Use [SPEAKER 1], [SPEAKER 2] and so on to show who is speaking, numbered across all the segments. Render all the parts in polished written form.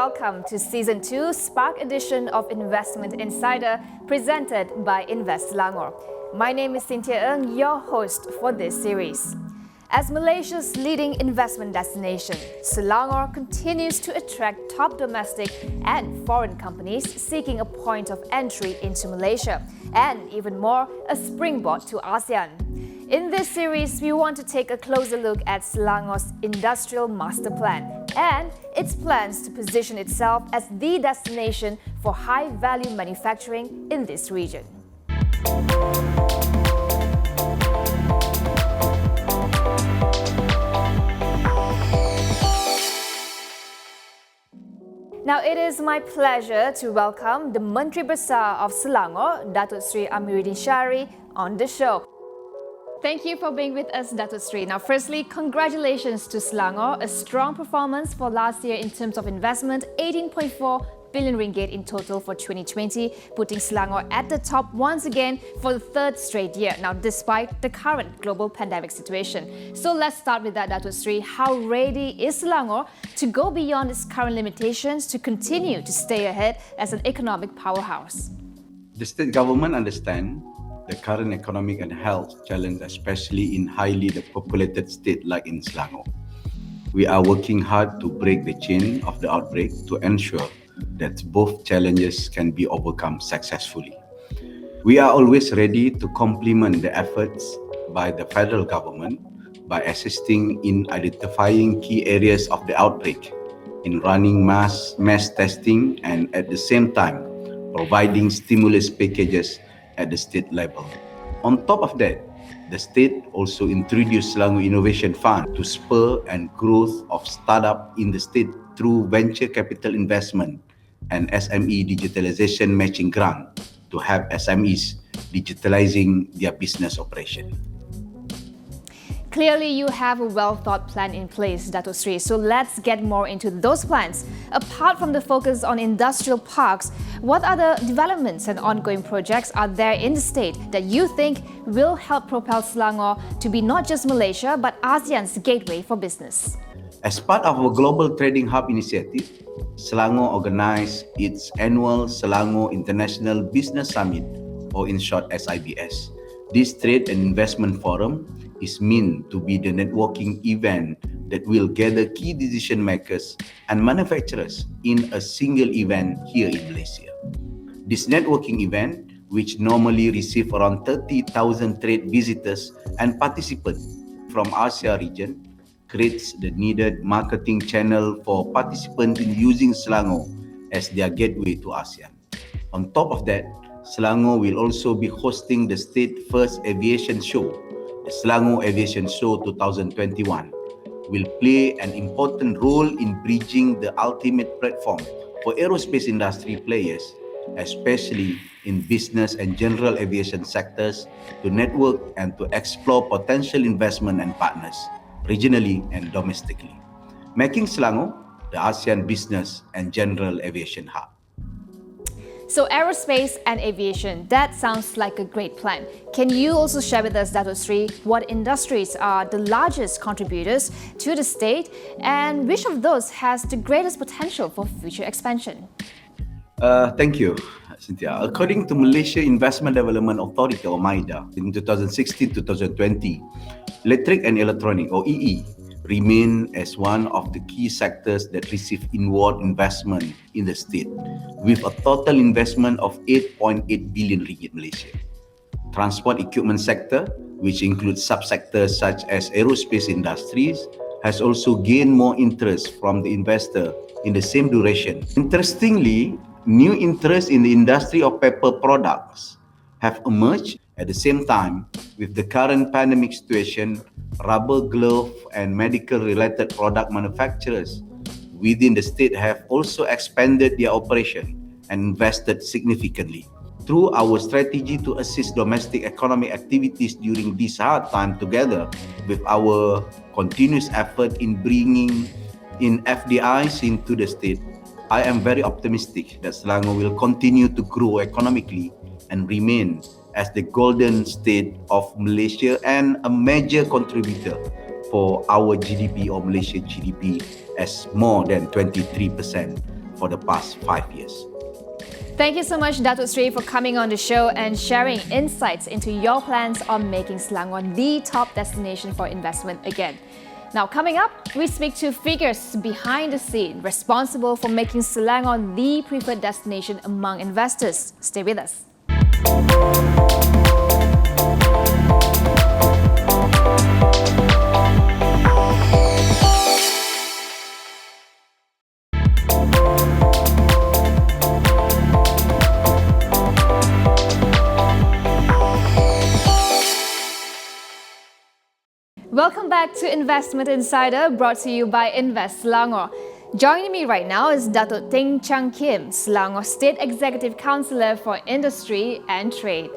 [SPEAKER 1] welcome to Season 2 Spark edition of Investment Insider presented by Invest Selangor. My name is Cynthia Ng, your host for this series. As Malaysia's leading investment destination, Selangor continues to attract top domestic and foreign companies seeking a point of entry into Malaysia, and even more, a springboard to ASEAN. In this series, we want to take a closer look at Selangor's industrial master plan and its plans to position itself as the destination for high-value manufacturing in this region. Now, it is my pleasure to welcome the Menteri Besar of Selangor, Datuk Amirudin Shari, on the show. Thank you for being with us, Datuk Sri. Now, firstly, congratulations to Selangor. A strong performance for last year in terms of investment, 18.4 billion ringgit in total for 2020, putting Selangor at the top once again for the third straight year. Now, despite the current global pandemic situation. So let's start with that, Datuk Sri. How ready is Selangor to go beyond its current limitations to continue to stay ahead as an economic powerhouse?
[SPEAKER 2] The state government understands the current economic and health challenge, especially in highly populated state like in Selangor. We are working hard to break the chain of the outbreak to ensure that both challenges can be overcome successfully. We are always ready to complement the efforts by the federal government by assisting in identifying key areas of the outbreak, in running mass testing, and at the same time providing stimulus packages at the state level. On top of that, the state also introduced Selangor Innovation Fund to spur and growth of startup in the state through venture capital investment and SME digitalization matching grant to help SMEs digitalizing their business operation.
[SPEAKER 1] Clearly, you have a well-thought plan in place, Datuk Sri. So let's get more into those plans. Apart from the focus on industrial parks, what other developments and ongoing projects are there in the state that you think will help propel Selangor to be not just Malaysia, but ASEAN's gateway for business?
[SPEAKER 2] As part of our Global Trading Hub initiative, Selangor organized its annual Selangor International Business Summit, or in short SIBS. This trade and investment forum is meant to be the networking event that will gather key decision makers and manufacturers in a single event here in Malaysia. This networking event, which normally receives around 30,000 trade visitors and participants from Asia region, creates the needed marketing channel for participants in using Selangor as their gateway to ASEAN. On top of that, Selangor will also be hosting the state first aviation show. The Selangor Aviation Show 2021 will play an important role in bridging the ultimate platform for aerospace industry players, especially in business and general aviation sectors, to network and to explore potential investment and partners regionally and domestically, making Selangor the ASEAN business and general aviation hub.
[SPEAKER 1] So aerospace and aviation, that sounds like a great plan. Can you also share with us, Datuk Sri, what industries are the largest contributors to the state and which of those has the greatest potential for future expansion?
[SPEAKER 2] Thank you, Cynthia. According to Malaysia Investment Development Authority, or MIDA, in 2016-2020, electric and electronic, or EE, remain as one of the key sectors that receive inward investment in the state, with a total investment of 8.8 billion ringgit Malaysia. Transport equipment sector, which includes subsectors such as aerospace industries, has also gained more interest from the investor in the same duration. Interestingly, new interest in the industry of paper products have emerged at the same time. With the current pandemic situation, rubber, glove, and medical-related product manufacturers within the state have also expanded their operation and invested significantly. Through our strategy to assist domestic economic activities during this hard time, together with our continuous effort in bringing in FDIs into the state, I am very optimistic that Selangor will continue to grow economically and remain as the golden state of Malaysia and a major contributor for our GDP, or Malaysia GDP, as more than 23% for the past 5 years.
[SPEAKER 1] Thank you so much, Datuk Sri, for coming on the show and sharing insights into your plans on making Selangor the top destination for investment again. Now, coming up, we speak to figures behind the scene responsible for making Selangor the preferred destination among investors. Stay with us. Welcome back to Investment Insider, brought to you by Invest Selangor. Joining me right now is Datuk Teng Khim, Selangor State Executive Councillor for Industry and Trade.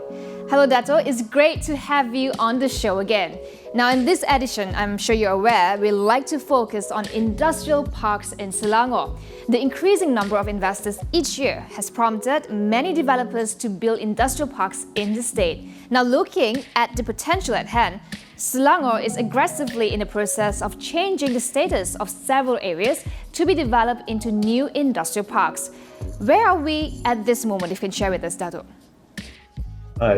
[SPEAKER 1] Hello Datuk, it's great to have you on the show again. Now in this edition, I'm sure you're aware, we like to focus on industrial parks in Selangor. The increasing number of investors each year has prompted many developers to build industrial parks in the state. Now looking at the potential at hand, Selangor is aggressively in the process of changing the status of several areas to be developed into new industrial parks. Where are we at this moment, if you can share with us, Datuk?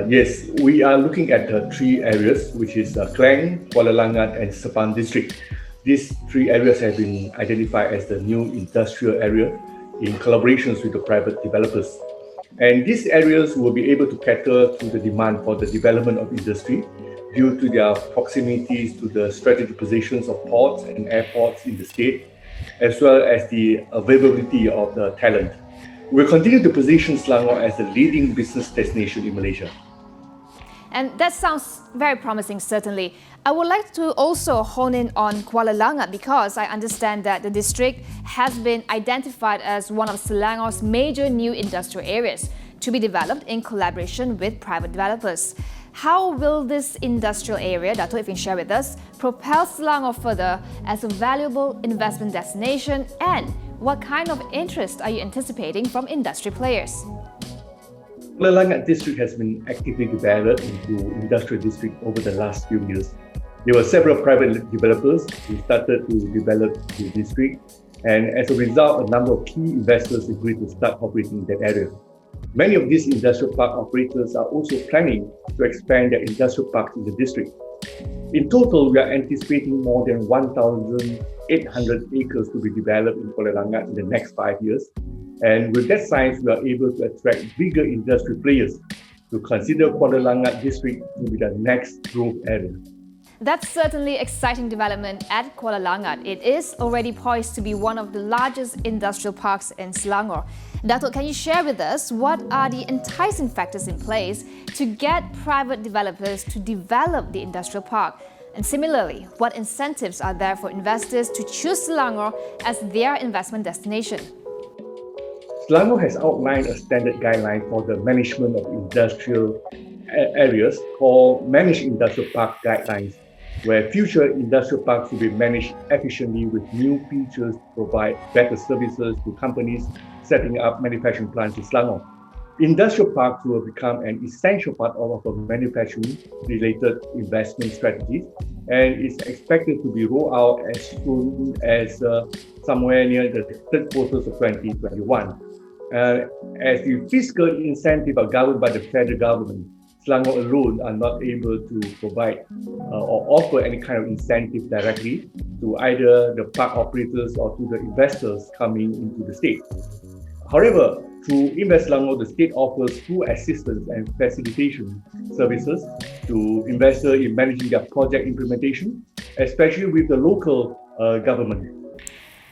[SPEAKER 3] Yes, we are looking at three areas, which is Klang, Kuala Langat and Sepang district. These three areas have been identified as the new industrial area in collaborations with the private developers. And these areas will be able to cater to the demand for the development of industry due to their proximities to the strategic positions of ports and airports in the state, as well as the availability of the talent. We'll continue to position Selangor as the leading business destination in Malaysia.
[SPEAKER 1] And that sounds very promising, certainly. I would like to also hone in on Kuala Langat because I understand that the district has been identified as one of Selangor's major new industrial areas to be developed in collaboration with private developers. How will this industrial area, Dato', if you can share with us, propel Selangor further as a valuable investment destination, and what kind of interest are you anticipating from industry players?
[SPEAKER 3] Kuala Langat district has been actively developed into industrial district over the last few years. There were several private developers who started to develop the district, and as a result, a number of key investors agreed to start operating in that area. Many of these industrial park operators are also planning to expand their industrial parks in the district. In total, we are anticipating more than 1,800 acres to be developed in Kuala Langat in the next 5 years. And with that size, we are able to attract bigger industry players to consider Kuala Langat district to be the next growth area.
[SPEAKER 1] That's certainly exciting development at Kuala Langat. It is already poised to be one of the largest industrial parks in Selangor. Datuk, can you share with us what are the enticing factors in place to get private developers to develop the industrial park? And similarly, what incentives are there for investors to choose Selangor as their investment destination?
[SPEAKER 3] Selangor has outlined a standard guideline for the management of industrial areas called Managed Industrial Park Guidelines, where future industrial parks will be managed efficiently with new features to provide better services to companies setting up manufacturing plants in Selangor. Industrial parks will become an essential part of our manufacturing-related investment strategies, and is expected to be rolled out as soon as somewhere near the third quarter of 2021. As the fiscal incentives are governed by the federal government, Selangor alone are not able to provide or offer any kind of incentive directly to either the park operators or to the investors coming into the state. However, through Invest Selangor, the state offers full assistance and facilitation services to investors in managing their project implementation, especially with the local government.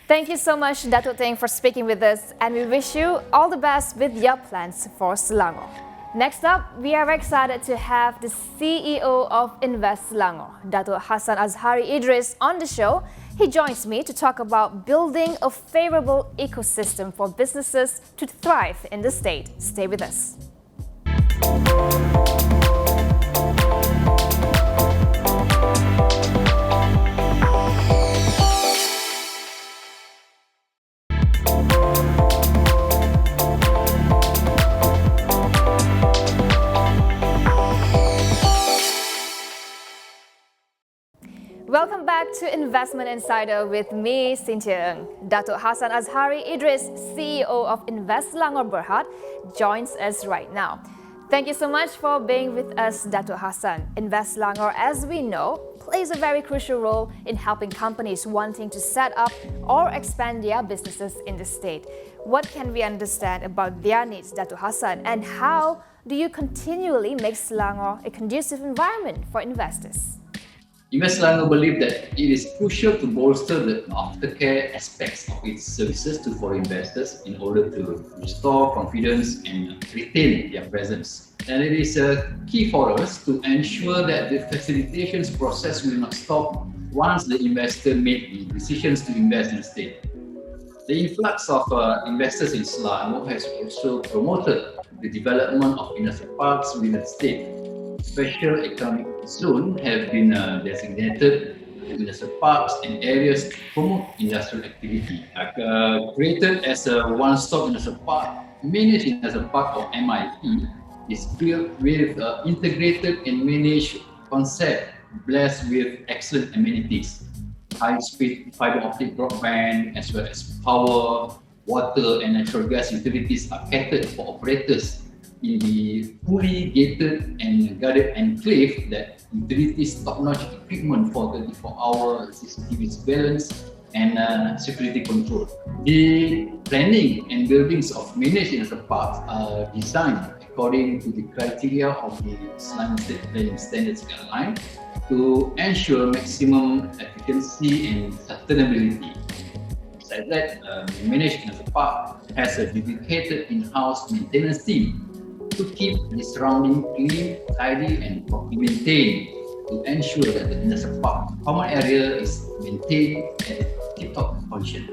[SPEAKER 1] Thank you so much, Datuk Teng, for speaking with us, and we wish you all the best with your plans for Selangor. Next up, we are excited to have the CEO of Invest Selangor, Datuk Hasan Azhari Idris, on the show. He joins me to talk about building a favorable ecosystem for businesses to thrive in the state. Stay with us. Welcome back back to Investment Insider with me, Cynthia Ng. Datuk Hasan Azhari Idris, CEO of Invest Selangor Berhad, joins us right now. Thank you so much for being with us, Datuk Hasan. Invest Selangor, as we know, plays a very crucial role in helping companies wanting to set up or expand their businesses in the state. What can we understand about their needs, Datuk Hasan, and how do you continually make Selangor a conducive environment for investors?
[SPEAKER 4] Invest Selangor believe that it is crucial to bolster the aftercare aspects of its services to foreign investors in order to restore confidence and retain their presence. And it is a key for us to ensure that the facilitation process will not stop once the investor make the decisions to invest in the state. The influx of investors in Selangor has also promoted the development of industrial parks within the state. Special economic zones have been designated industrial parks and areas to promote industrial activity. Created as a one-stop industrial park, managed industrial park or MIP is built with integrated and managed concept blessed with excellent amenities. High-speed fiber optic broadband as well as power, water and natural gas utilities are catered for operators in the fully gated and guarded enclave that utilities top-notch equipment for 24-hour CCTV surveillance and security control. The planning and buildings of managed industrial parks are designed according to the criteria of the Selangor State Planning Standards Guideline to ensure maximum efficiency and sustainability. Besides that, managed industrial park has a dedicated in-house maintenance team to keep the surrounding clean, tidy and properly maintained to ensure that the industrial park common area is maintained at tip-top condition.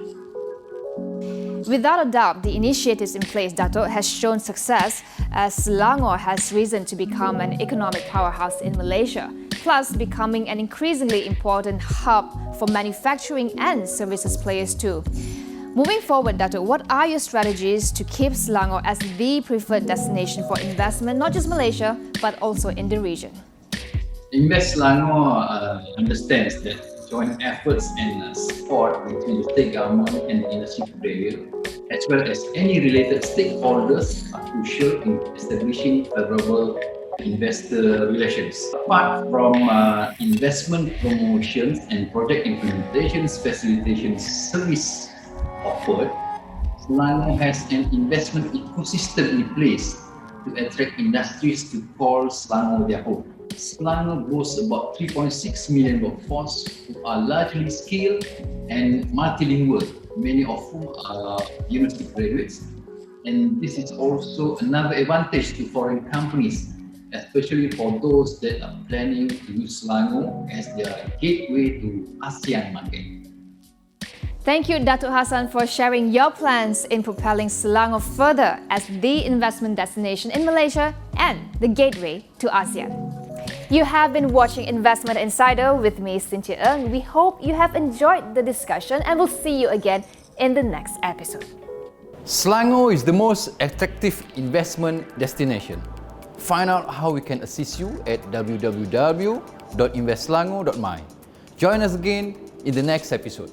[SPEAKER 1] Without a doubt, the initiatives in place, Datuk, has shown success as Selangor has risen to become an economic powerhouse in Malaysia, plus becoming an increasingly important hub for manufacturing and services players too. Moving forward, Datuk, what are your strategies to keep Selangor as the preferred destination for investment, not just Malaysia, but also in the region?
[SPEAKER 4] Invest Selangor understands that joint efforts and support between the state government and the industry player, as well as any related stakeholders, are crucial in establishing favorable investor relations. Apart from investment promotions and project implementations, facilitation service offered, Selangor has an investment ecosystem in place to attract industries to call Selangor their home. Selangor boasts about 3.6 million workforce who are largely skilled and multilingual, many of whom are university graduates. And this is also another advantage to foreign companies, especially for those that are planning to use Selangor as their gateway to ASEAN market.
[SPEAKER 1] Thank you, Datuk Hasan, for sharing your plans in propelling Selangor further as the investment destination in Malaysia and the gateway to ASEAN. You have been watching Investment Insider with me, Cynthia Ng. We hope you have enjoyed the discussion and we'll see you again in the next episode.
[SPEAKER 5] Selangor is the most attractive investment destination. Find out how we can assist you at www.investselangor.my. Join us again in the next episode.